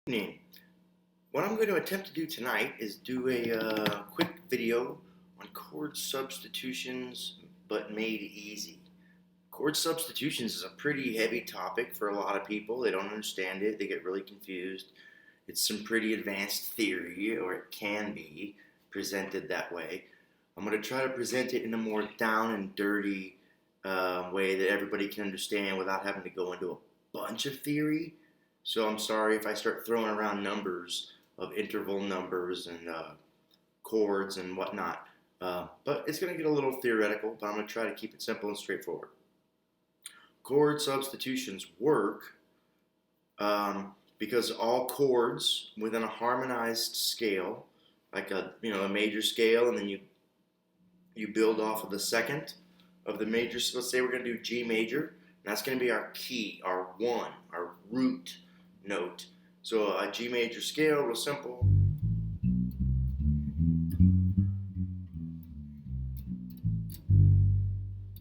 Evening. What I'm going to attempt to do tonight is do a quick video on chord substitutions, but made easy. Chord substitutions is a pretty heavy topic for a lot of people. They don't understand it. They get really confused. It's some pretty advanced theory, or it can be presented that way. I'm going to try to present it in a more down and dirty way that everybody can understand without having to go into a bunch of theory. So I'm sorry if I start throwing around numbers of interval numbers and chords and whatnot. But it's going to get a little theoretical, but I'm going to try to keep it simple and straightforward. Chord substitutions work because all chords within a harmonized scale, like a major scale, and then you build off of the second of the major. So let's say we're going to do G major, and that's going to be our key, our one, our root note. So a G major scale, real simple.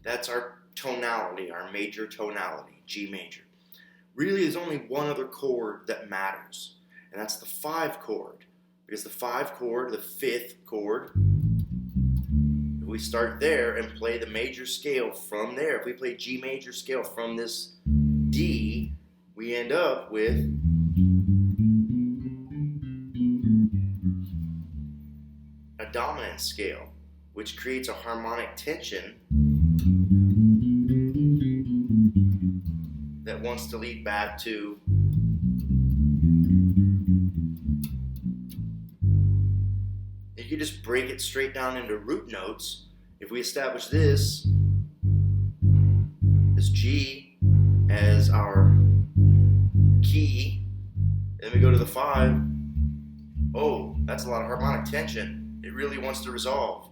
That's our tonality, our major tonality, G major. Really, there's only one other chord that matters, and that's the 5 chord. Because the 5 chord, the 5th chord, if we start there and play the major scale from there, if we play G major scale from this D, we end up with a dominant scale, which creates a harmonic tension that wants to lead back to you can just break it straight down into root notes. If we establish this G as our key, then we go to the 5. Oh, that's a lot of harmonic tension. It really wants to resolve.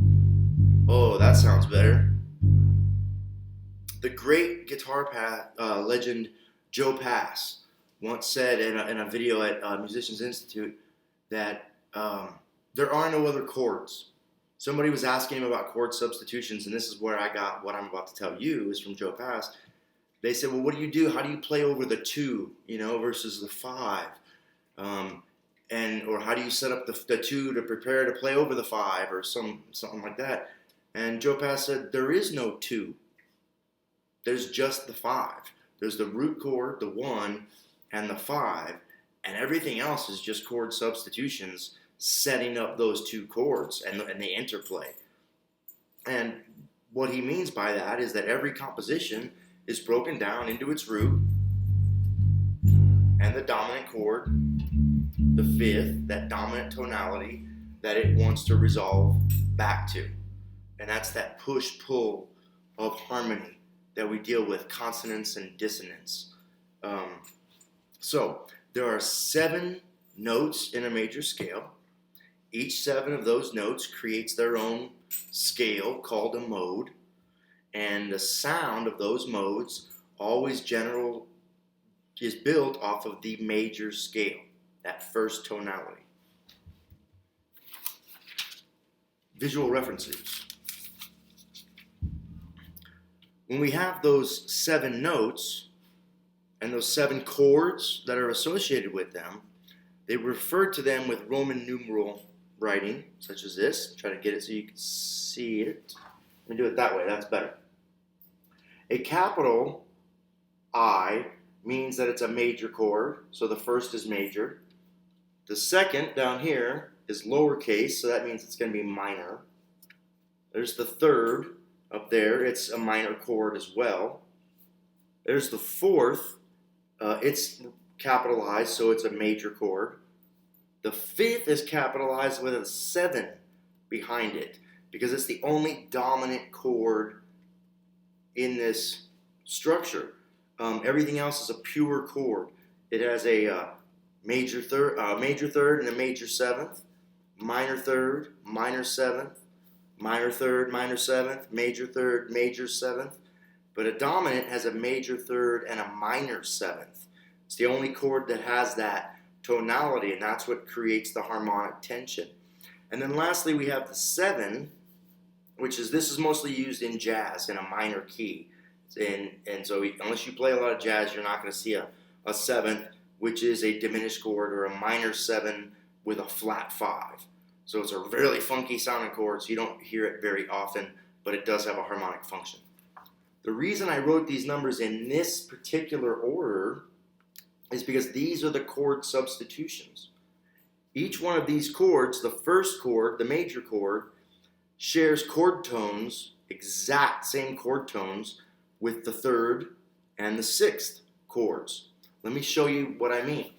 Oh, that sounds better. The great guitar legend Joe Pass once said in a video at Musicians Institute that there are no other chords. Somebody was asking him about chord substitutions, and this is where I got what I'm about to tell you is from Joe Pass. They said, well, what do you do? How do you play over the 2, versus the 5? Or how do you set up the 2 to prepare to play over the 5 or something like that? And Joe Pass said, there is no 2. There's just the 5. There's the root chord, the 1, and the 5, and everything else is just chord substitutions setting up those 2 chords and the interplay. And what he means by that is that every composition is broken down into its root and the dominant chord, the 5th, that dominant tonality that it wants to resolve back to. And that's that push-pull of harmony that we deal with, consonance and dissonance. So there are 7 notes in a major scale. Each 7 of those notes creates their own scale called a mode. And the sound of those modes always is built off of the major scale, that first tonality. Visual references. When we have those 7 notes and those 7 chords that are associated with them, they refer to them with Roman numeral writing, such as this. Try to get it so you can see it. Let me do it that way, that's better. A capital I means that it's a major chord, so the first is major. The second down here is lowercase, so that means it's going to be minor. There's the third up there, it's a minor chord as well. There's the 4th, it's capitalized, so it's a major chord. The 5th is capitalized with a 7 behind it, because it's the only dominant chord in this structure. Everything else is a pure chord. It has a major third, and a major 7th, minor third, minor 7th, minor third, minor 7th, major third, major 7th. But a dominant has a major third and a minor 7th. It's the only chord that has that tonality, and that's what creates the harmonic tension. And then lastly, we have the 7, this is mostly used in jazz in a minor key. And so unless you play a lot of jazz, you're not going to see a 7th which is a diminished chord or a minor 7 with a flat 5. So it's a really funky sounding chord, so you don't hear it very often, but it does have a harmonic function. The reason I wrote these numbers in this particular order is because these are the chord substitutions. Each one of these chords, the first chord, the major chord, shares chord tones, exact same chord tones, with the third and the sixth chords. Let me show you what I mean.